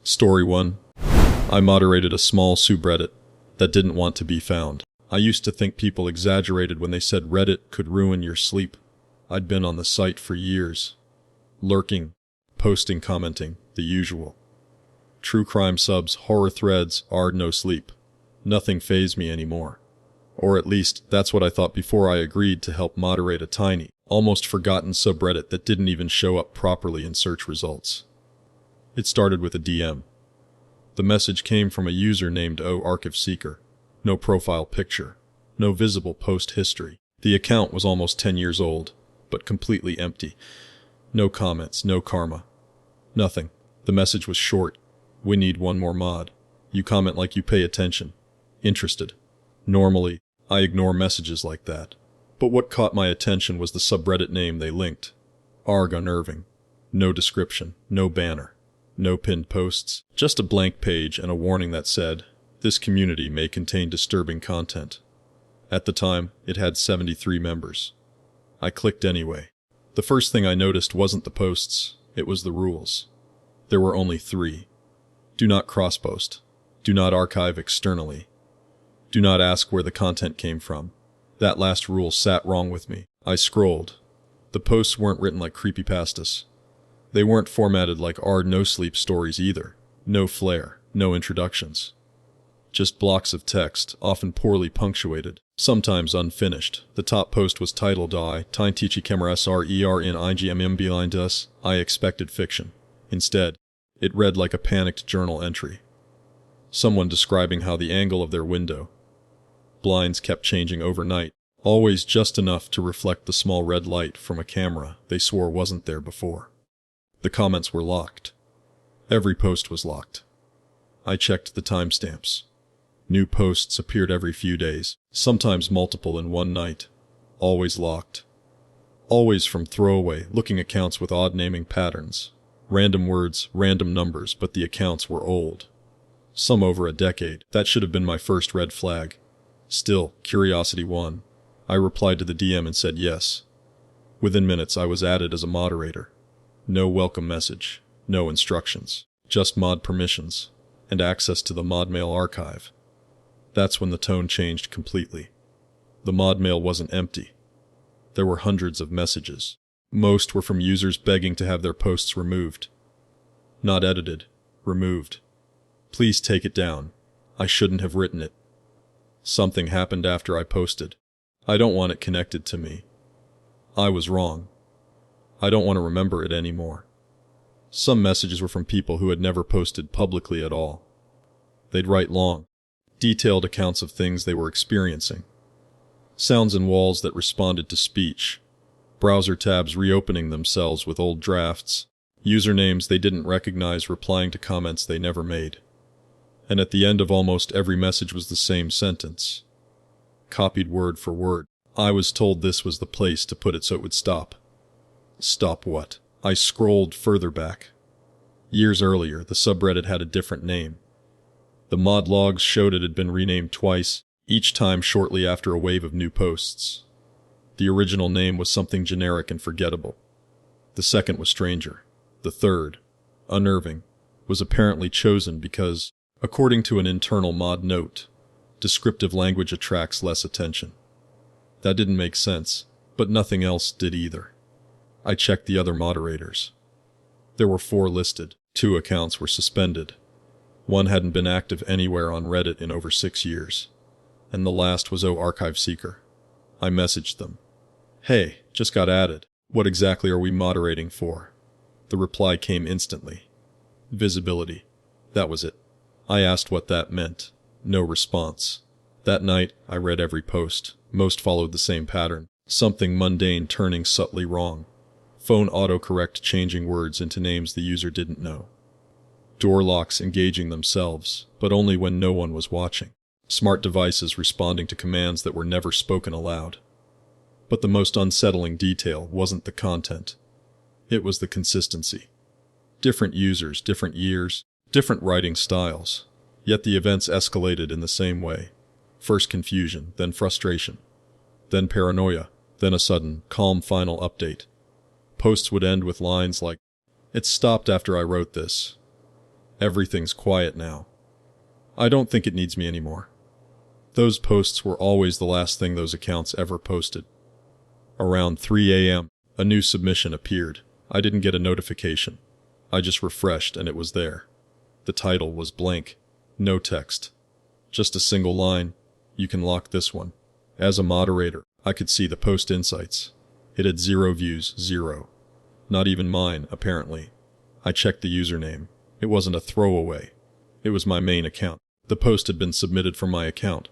Story 1. I moderated a small subreddit that didn't want to be found. I used to think people exaggerated when they said Reddit could ruin your sleep. I'd been on the site for years. Lurking, posting, commenting, the usual. True crime subs, horror threads, Nosleep. Nothing fazed me anymore. Or at least, that's what I thought before I agreed to help moderate a tiny, almost forgotten subreddit that didn't even show up properly in search results. It started with a DM. The message came from a user named O_Archive_Seeker. No profile picture. No visible post history. The account was almost 10 years old, but completely empty. No comments, no karma. Nothing. The message was short. We need one more mod. You comment like you pay attention. Interested. Normally, I ignore messages like that. But what caught my attention was the subreddit name they linked. Unnerving. No description, no banner, no pinned posts, just a blank page and a warning that said, "This community may contain disturbing content." At the time, it had 73 members. I clicked anyway. The first thing I noticed wasn't the posts, it was the rules. There were only 3. Do not cross-post. Do not archive externally. Do not ask where the content came from. That last rule sat wrong with me. I scrolled. The posts weren't written like creepypastas. They weren't formatted like our Nosleep stories either. No flair, no introductions. Just blocks of text, often poorly punctuated, sometimes unfinished. The top post was titled Tintichi Kemer in IGMM behind us. I expected fiction. Instead, it read like a panicked journal entry. Someone describing how the angle of their window blinds kept changing overnight, always just enough to reflect the small red light from a camera they swore wasn't there before. The comments were locked. Every post was locked. I checked the timestamps. New posts appeared every few days, sometimes multiple in one night. Always locked. Always from throwaway-looking accounts with odd naming patterns. Random words, random numbers, but the accounts were old. Some over a decade. That should have been my first red flag. Still, curiosity won. I replied to the DM and said yes. Within minutes, I was added as a moderator. No welcome message, no instructions, just mod permissions, and access to the mod mail archive. That's when the tone changed completely. The mod mail wasn't empty. There were hundreds of messages. Most were from users begging to have their posts removed. Not edited, removed. Please take it down. I shouldn't have written it. Something happened after I posted. I don't want it connected to me. I was wrong. I don't want to remember it anymore. Some messages were from people who had never posted publicly at all. They'd write long, detailed accounts of things they were experiencing. Sounds in walls that responded to speech. Browser tabs reopening themselves with old drafts. Usernames they didn't recognize replying to comments they never made. And at the end of almost every message was the same sentence. Copied word for word. I was told this was the place to put it so it would stop. Stop what? I scrolled further back. Years earlier, the subreddit had a different name. The mod logs showed it had been renamed twice, each time shortly after a wave of new posts. The original name was something generic and forgettable. The second was stranger. The third, Unnerving, was apparently chosen because, according to an internal mod note, descriptive language attracts less attention. That didn't make sense, but nothing else did either. I checked the other moderators. There were 4 listed. 2 accounts were suspended. One hadn't been active anywhere on Reddit in over 6 years. And the last was O_Archive_Seeker. I messaged them. "Hey, just got added. What exactly are we moderating for?" The reply came instantly. Visibility. That was it. I asked what that meant. No response. That night, I read every post. Most followed the same pattern. Something mundane turning subtly wrong. Phone autocorrect changing words into names the user didn't know. Door locks engaging themselves, but only when no one was watching. Smart devices responding to commands that were never spoken aloud. But the most unsettling detail wasn't the content. It was the consistency. Different users, different years, different writing styles. Yet the events escalated in the same way. First confusion, then frustration, then paranoia, then a sudden, calm final update. Posts would end with lines like, "It stopped after I wrote this." Everything's quiet now. I don't think it needs me anymore. Those posts were always the last thing those accounts ever posted. Around 3 a.m., a new submission appeared. I didn't get a notification. I just refreshed and it was there. The title was blank. No text. Just a single line. You can lock this one. As a moderator, I could see the post insights. It had 0 views, 0. Not even mine, apparently. I checked the username. It wasn't a throwaway. It was my main account. The post had been submitted from my account,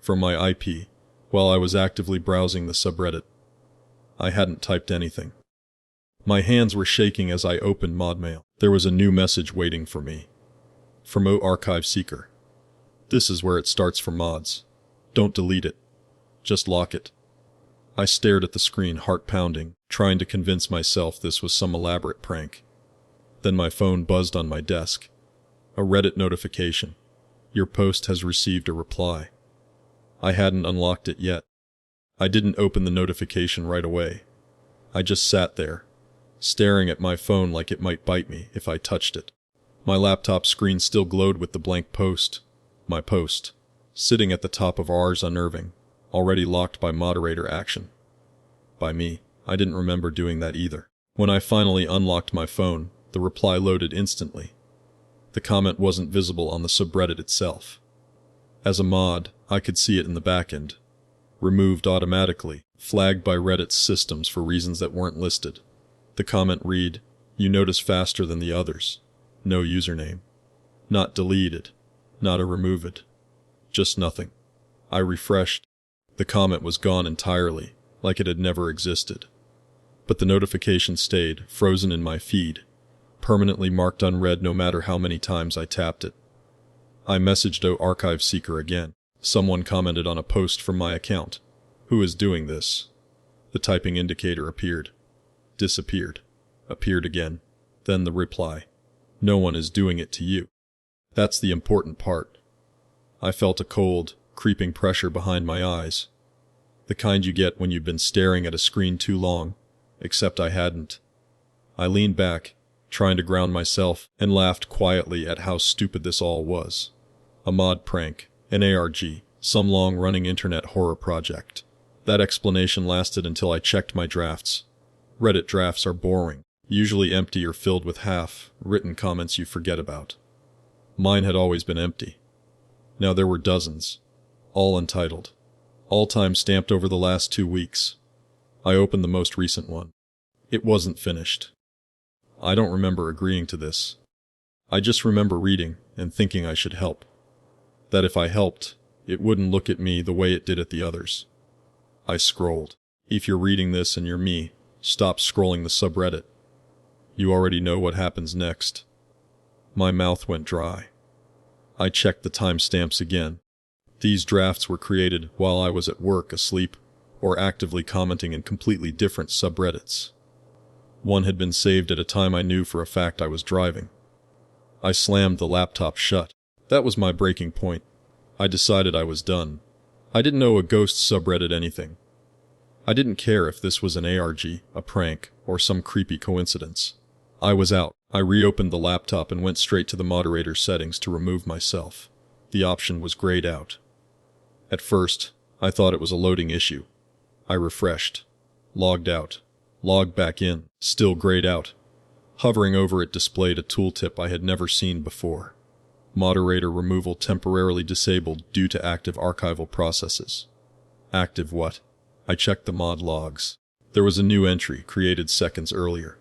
from my IP, while I was actively browsing the subreddit. I hadn't typed anything. My hands were shaking as I opened ModMail. There was a new message waiting for me. From Archive Seeker. This is where it starts for mods. Don't delete it. Just lock it. I stared at the screen, heart pounding, trying to convince myself this was some elaborate prank. Then my phone buzzed on my desk. A Reddit notification. Your post has received a reply. I hadn't unlocked it yet. I didn't open the notification right away. I just sat there, staring at my phone like it might bite me if I touched it. My laptop screen still glowed with the blank post. My post, sitting at the top of R's Unnerving, already locked by moderator action. By me, I didn't remember doing that either. When I finally unlocked my phone, the reply loaded instantly. The comment wasn't visible on the subreddit itself. As a mod, I could see it in the backend. Removed automatically, flagged by Reddit's systems for reasons that weren't listed. The comment read, "You notice faster than the others. No username. Not deleted. Not a removed. Just nothing." I refreshed. The comment was gone entirely, like it had never existed. But the notification stayed, frozen in my feed, permanently marked unread no matter how many times I tapped it. I messaged Archive Seeker again. Someone commented on a post from my account. Who is doing this? The typing indicator appeared. Disappeared. Appeared again. Then the reply. No one is doing it to you. That's the important part. I felt a cold, creeping pressure behind my eyes. The kind you get when you've been staring at a screen too long, except I hadn't. I leaned back, trying to ground myself, and laughed quietly at how stupid this all was. A mod prank, an ARG, some long-running internet horror project. That explanation lasted until I checked my drafts. Reddit drafts are boring, usually empty or filled with half-written comments you forget about. Mine had always been empty. Now there were dozens, all untitled, all time-stamped over the last 2 weeks. I opened the most recent one. It wasn't finished. I don't remember agreeing to this. I just remember reading and thinking I should help. That if I helped, it wouldn't look at me the way it did at the others. I scrolled. If you're reading this and you're me, stop scrolling the subreddit. You already know what happens next. My mouth went dry. I checked the timestamps again. These drafts were created while I was at work, asleep, or actively commenting in completely different subreddits. One had been saved at a time I knew for a fact I was driving. I slammed the laptop shut. That was my breaking point. I decided I was done. I didn't owe a ghost subreddit anything. I didn't care if this was an ARG, a prank, or some creepy coincidence. I was out. I reopened the laptop and went straight to the moderator settings to remove myself. The option was grayed out. At first, I thought it was a loading issue. I refreshed. Logged out. Logged back in. Still grayed out. Hovering over it displayed a tooltip I had never seen before. Moderator removal temporarily disabled due to active archival processes. Active what? I checked the mod logs. There was a new entry created seconds earlier.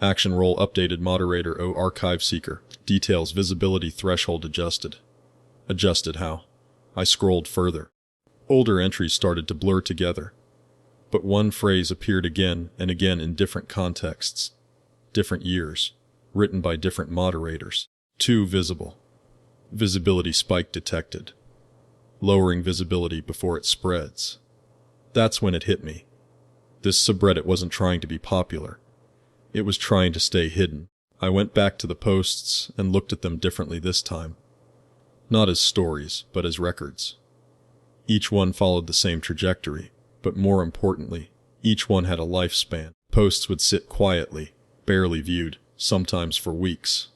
Action role updated moderator Archive Seeker. Details visibility threshold adjusted. Adjusted how? I scrolled further. Older entries started to blur together. But one phrase appeared again and again in different contexts. Different years. Written by different moderators. Too visible. Visibility spike detected. Lowering visibility before it spreads. That's when it hit me. This subreddit wasn't trying to be popular. It was trying to stay hidden. I went back to the posts and looked at them differently this time. Not as stories, but as records. Each one followed the same trajectory, but more importantly, each one had a lifespan. Posts would sit quietly, barely viewed, sometimes for weeks.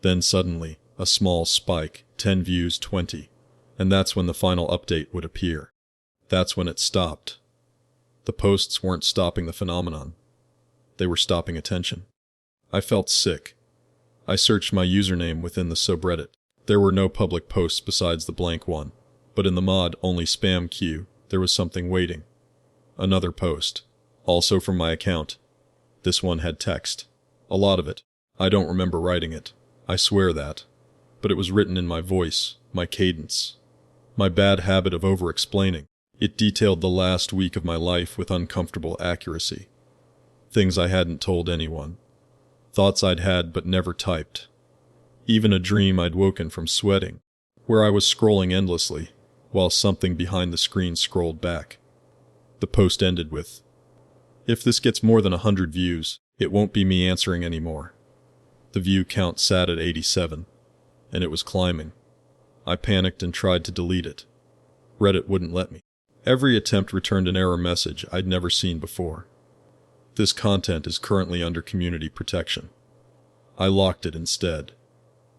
Then suddenly, A small spike, 10 views, 20. And that's when the final update would appear. That's when it stopped. The posts weren't stopping the phenomenon. They were stopping attention. I felt sick. I searched my username within the subreddit. There were no public posts besides the blank one. But in the mod only spam queue, there was something waiting. Another post. Also from my account. This one had text. A lot of it. I don't remember writing it. I swear that. But it was written in my voice, my cadence. My bad habit of over-explaining. It detailed the last week of my life with uncomfortable accuracy. Things I hadn't told anyone. Thoughts I'd had but never typed. Even a dream I'd woken from sweating, where I was scrolling endlessly, while something behind the screen scrolled back. The post ended with, "If this gets more than 100 views, it won't be me answering anymore." The view count sat at 87, and it was climbing. I panicked and tried to delete it. Reddit wouldn't let me. Every attempt returned an error message I'd never seen before. This content is currently under community protection. I locked it instead.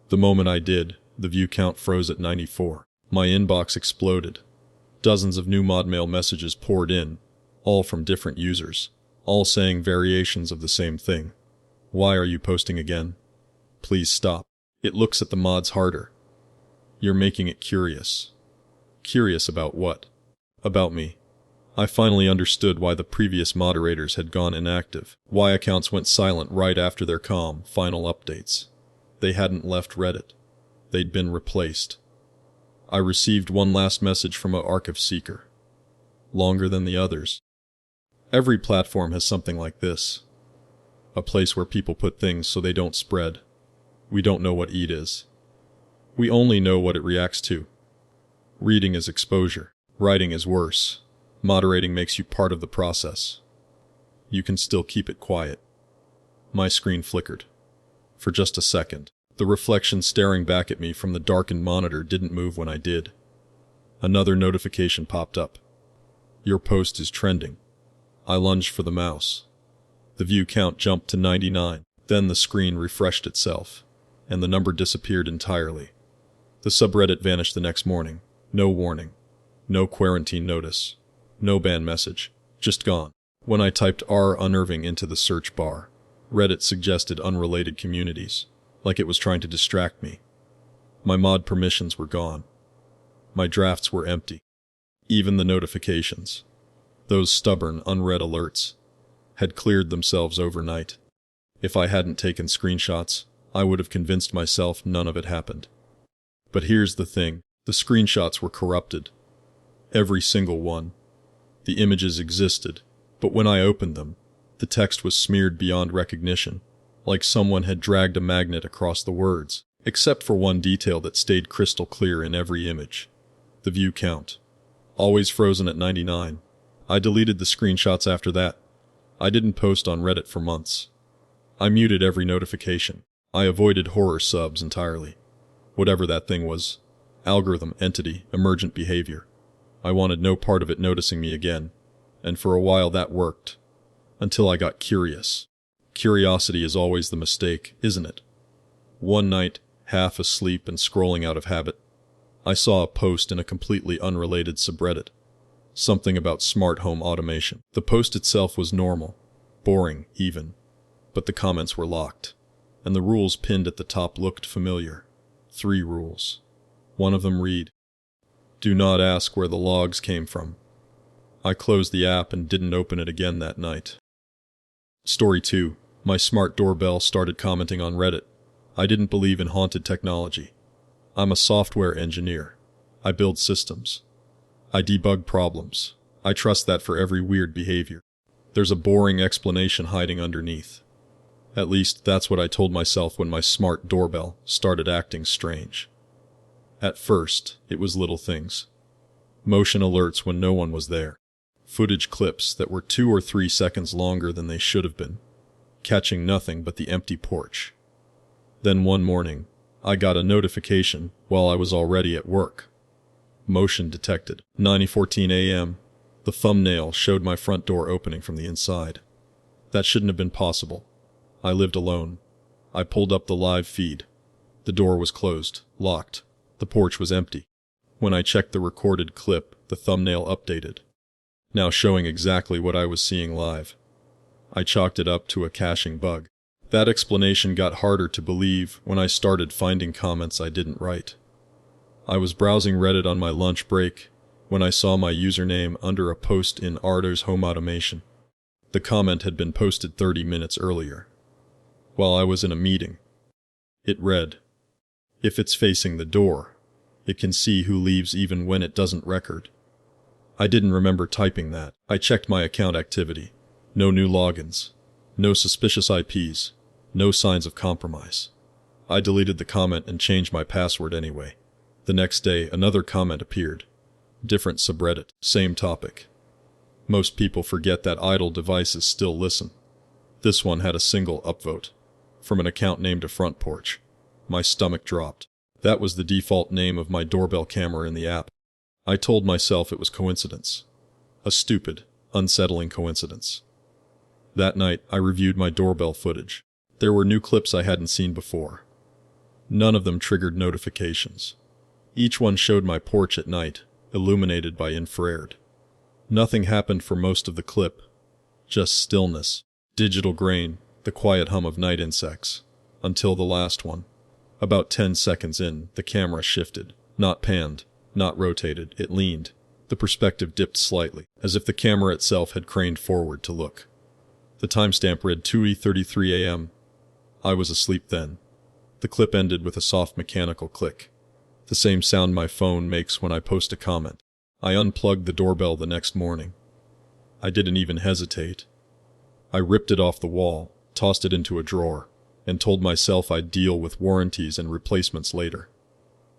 The moment I did, the view count froze at 94. My inbox exploded. Dozens of new mod mail messages poured in, all from different users, all saying variations of the same thing. "Why are you posting again? Please stop. It looks at the mods harder. You're making it curious." Curious about what? About me. I finally understood why the previous moderators had gone inactive, why accounts went silent right after their calm, final updates. They hadn't left Reddit. They'd been replaced. I received one last message from an archive seeker. Longer than the others. Every platform has something like this. A place where people put things so they don't spread. We don't know what EAT is. We only know what it reacts to. Reading is exposure. Writing is worse. Moderating makes you part of the process. You can still keep it quiet. My screen flickered. For just a second, the reflection staring back at me from the darkened monitor didn't move when I did. Another notification popped up. "Your post is trending." I lunged for the mouse. The view count jumped to 99. Then the screen refreshed itself, and the number disappeared entirely. The subreddit vanished the next morning. No warning. No quarantine notice. No ban message. Just gone. When I typed Unnerving into the search bar, Reddit suggested unrelated communities, like it was trying to distract me. My mod permissions were gone. My drafts were empty. Even the notifications, those stubborn, unread alerts, had cleared themselves overnight. If I hadn't taken screenshots, I would have convinced myself none of it happened. But here's the thing, the screenshots were corrupted. Every single one. The images existed, but when I opened them, the text was smeared beyond recognition, like someone had dragged a magnet across the words, except for one detail that stayed crystal clear in every image. The view count. Always frozen at 99. I deleted the screenshots after that. I didn't post on Reddit for months. I muted every notification. I avoided horror subs entirely. Whatever that thing was. Algorithm, entity, emergent behavior. I wanted no part of it noticing me again. And for a while that worked. Until I got curious. Curiosity is always the mistake, isn't it? One night, half asleep and scrolling out of habit, I saw a post in a completely unrelated subreddit. Something about smart home automation. The post itself was normal. Boring, even. But the comments were locked. And the rules pinned at the top looked familiar. 3 rules. One of them read, "Do not ask where the logs came from." I closed the app and didn't open it again that night. Story 2. My smart doorbell started commenting on Reddit. I didn't believe in haunted technology. I'm a software engineer. I build systems. I debug problems. I trust that for every weird behavior. There's a boring explanation hiding underneath. At least that's what I told myself when my smart doorbell started acting strange. At first, it was little things. Motion alerts when no one was there. Footage clips that were 2 or 3 seconds longer than they should have been, catching nothing but the empty porch. Then one morning, I got a notification while I was already at work. Motion detected. 9:14 a.m. The thumbnail showed my front door opening from the inside. That shouldn't have been possible. I lived alone. I pulled up the live feed. The door was closed, locked. The porch was empty. When I checked the recorded clip, the thumbnail updated, now showing exactly what I was seeing live. I chalked it up to a caching bug. That explanation got harder to believe when I started finding comments I didn't write. I was browsing Reddit on my lunch break when I saw my username under a post in Ardo's Home Automation. The comment had been posted 30 minutes earlier, while I was in a meeting. It read, "If it's facing the door, it can see who leaves even when it doesn't record." I didn't remember typing that. I checked my account activity. No new logins. No suspicious IPs. No signs of compromise. I deleted the comment and changed my password anyway. The next day, another comment appeared. Different subreddit, same topic. Most people forget that idle devices still listen. This one had a single upvote, from an account named a Front Porch. My stomach dropped. That was the default name of my doorbell camera in the app. I told myself it was coincidence. A stupid, unsettling coincidence. That night, I reviewed my doorbell footage. There were new clips I hadn't seen before. None of them triggered notifications. Each one showed my porch at night, illuminated by infrared. Nothing happened for most of the clip. Just stillness, digital grain, the quiet hum of night insects. Until the last one. About 10 seconds in, the camera shifted. Not panned, not rotated, it leaned. The perspective dipped slightly, as if the camera itself had craned forward to look. The timestamp read 2:33 a.m. I was asleep then. The clip ended with a soft mechanical click. The same sound my phone makes when I post a comment. I unplugged the doorbell the next morning. I didn't even hesitate. I ripped it off the wall, tossed it into a drawer, and told myself I'd deal with warranties and replacements later.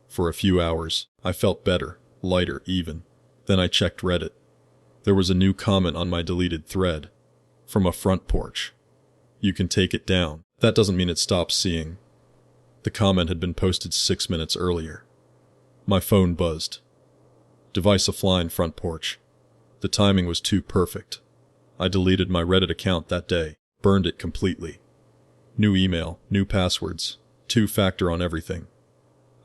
For a few hours, I felt better, lighter even. Then I checked Reddit. There was a new comment on my deleted thread. From a Front Porch. "You can take it down. That doesn't mean it stops seeing." The comment had been posted 6 minutes earlier. My phone buzzed. "Device offline, Front Porch." The timing was too perfect. I deleted my Reddit account that day, burned it completely. New email, new passwords, two-factor on everything.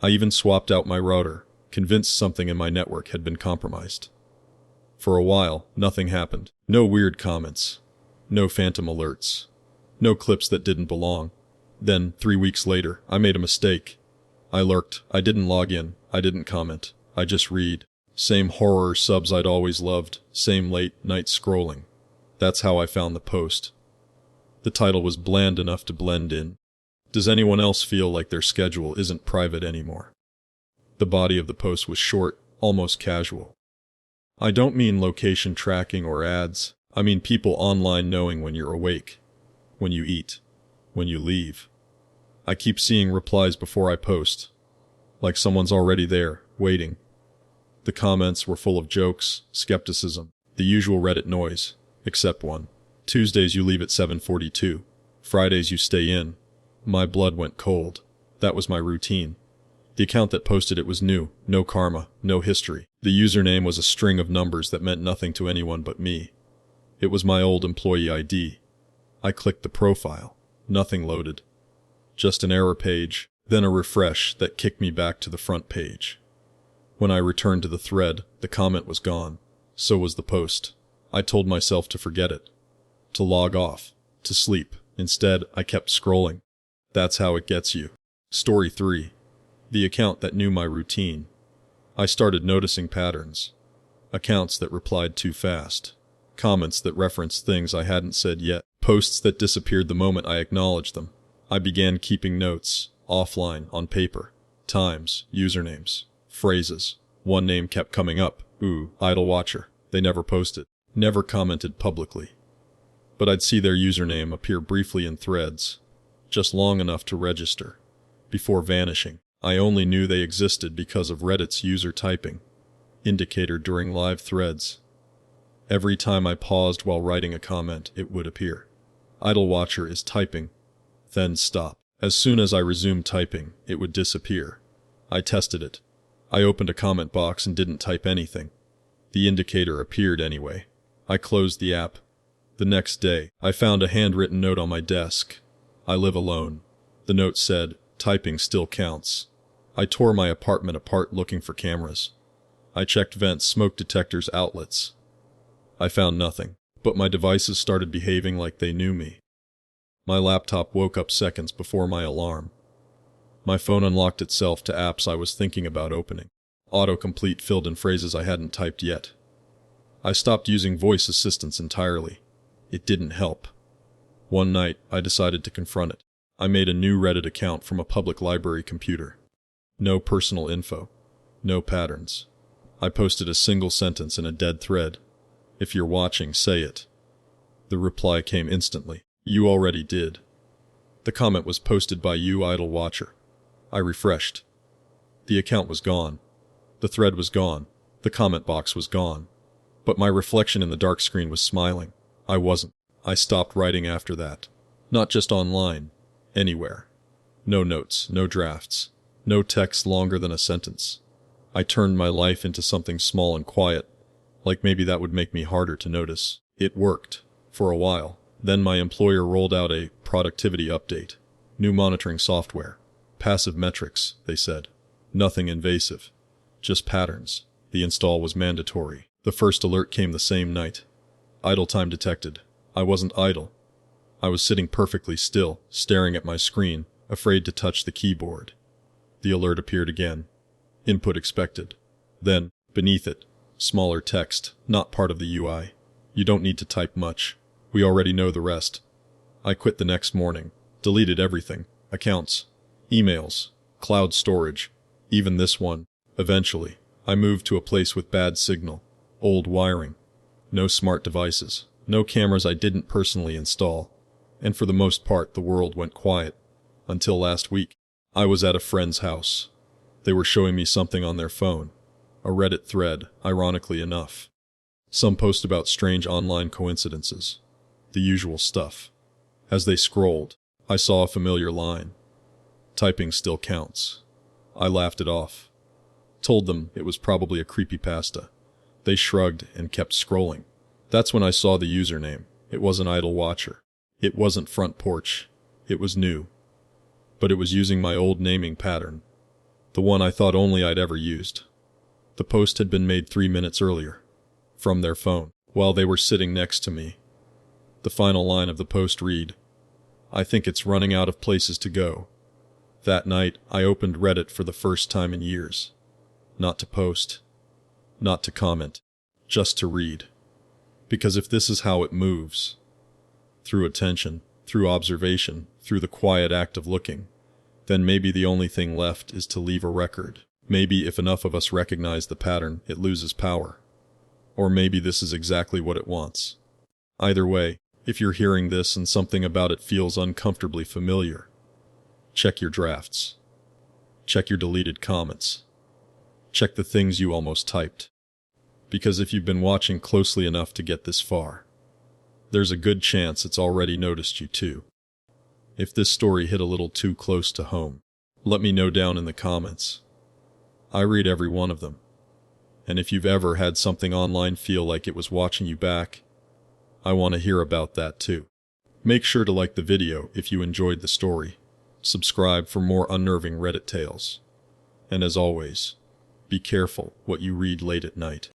I even swapped out my router, convinced something in my network had been compromised. For a while, nothing happened. No weird comments. No phantom alerts. No clips that didn't belong. Then, 3 weeks later, I made a mistake. I lurked. I didn't log in. I didn't comment. I just read. Same horror subs I'd always loved. Same late night scrolling. That's how I found the post. The title was bland enough to blend in. Does anyone else feel like their schedule isn't private anymore? The body of the post was short, almost casual. I don't mean location tracking or ads. I mean people online knowing when you're awake, when you eat, when you leave. I keep seeing replies before I post, like someone's already there, waiting. The comments were full of jokes, skepticism, the usual Reddit noise, except one. "Tuesdays you leave at 7:42. Fridays you stay in." My blood went cold. That was my routine. The account that posted it was new, no karma, no history. The username was a string of numbers that meant nothing to anyone but me. It was my old employee ID. I clicked the profile. Nothing loaded. Just an error page, then a refresh that kicked me back to the front page. When I returned to the thread, the comment was gone. So was the post. I told myself to forget it. To log off. To sleep. Instead, I kept scrolling. That's how it gets you. Story 3. The account that knew my routine. I started noticing patterns. Accounts that replied too fast. Comments that referenced things I hadn't said yet. Posts that disappeared the moment I acknowledged them. I began keeping notes, offline, on paper. Times, usernames, phrases. One name kept coming up. Ooh, idle watcher. They never posted. Never commented publicly. But I'd see their username appear briefly in threads. Just long enough to register. Before vanishing. I only knew they existed because of Reddit's user typing indicator during live threads. Every time I paused while writing a comment, it would appear. Idle watcher is typing. Then stop. As soon as I resumed typing, it would disappear. I tested it. I opened a comment box and didn't type anything. The indicator appeared anyway. I closed the app. The next day, I found a handwritten note on my desk. "I live alone." The note said, Typing still counts. I tore my apartment apart looking for cameras. I checked vents, smoke detectors, outlets. I found nothing, but my devices started behaving like they knew me. My laptop woke up seconds before my alarm. My phone unlocked itself to apps I was thinking about opening. Autocomplete filled in phrases I hadn't typed yet. I stopped using voice assistants entirely. It didn't help. One night, I decided to confront it. I made a new Reddit account from a public library computer. No personal info. No patterns. I posted a single sentence in a dead thread. If you're watching, say it. The reply came instantly. You already did. The comment was posted by you idle watcher. I refreshed. The account was gone. The thread was gone. The comment box was gone. But my reflection in the dark screen was smiling. I wasn't. I stopped writing after that. Not just online. Anywhere. No notes, no drafts. No text longer than a sentence. I turned my life into something small and quiet, like maybe that would make me harder to notice. It worked. For a while. Then my employer rolled out a productivity update. New monitoring software. Passive metrics, they said. Nothing invasive. Just patterns. The install was mandatory. The first alert came the same night. Idle time detected. I wasn't idle. I was sitting perfectly still, staring at my screen, afraid to touch the keyboard. The alert appeared again. Input expected. Then, beneath it, smaller text, not part of the UI. You don't need to type much. We already know the rest. I quit the next morning. Deleted everything. Accounts. Emails. Cloud storage. Even this one. Eventually, I moved to a place with bad signal. Old wiring. No smart devices. No cameras I didn't personally install. And for the most part, the world went quiet. Until last week. I was at a friend's house. They were showing me something on their phone. A Reddit thread, ironically enough. Some post about strange online coincidences. The usual stuff. As they scrolled, I saw a familiar line. Typing still counts. I laughed it off. Told them it was probably a creepypasta. They shrugged and kept scrolling. That's when I saw the username. It wasn't Idle Watcher. It wasn't Front Porch. It was new. But it was using my old naming pattern. The one I thought only I'd ever used. The post had been made 3 minutes earlier. From their phone, while they were sitting next to me. The final line of the post read, I think it's running out of places to go. That night, I opened Reddit for the first time in years. Not to post. Not to comment. Just to read. Because if this is how it moves, through attention, through observation, through the quiet act of looking, then maybe the only thing left is to leave a record. Maybe if enough of us recognize the pattern, it loses power. Or maybe this is exactly what it wants. Either way, if you're hearing this and something about it feels uncomfortably familiar, check your drafts. Check your deleted comments. Check the things you almost typed. Because if you've been watching closely enough to get this far, there's a good chance it's already noticed you too. If this story hit a little too close to home, let me know down in the comments. I read every one of them. And if you've ever had something online feel like it was watching you back, I want to hear about that too. Make sure to like the video if you enjoyed the story. Subscribe for more unnerving Reddit tales. And as always, be careful what you read late at night.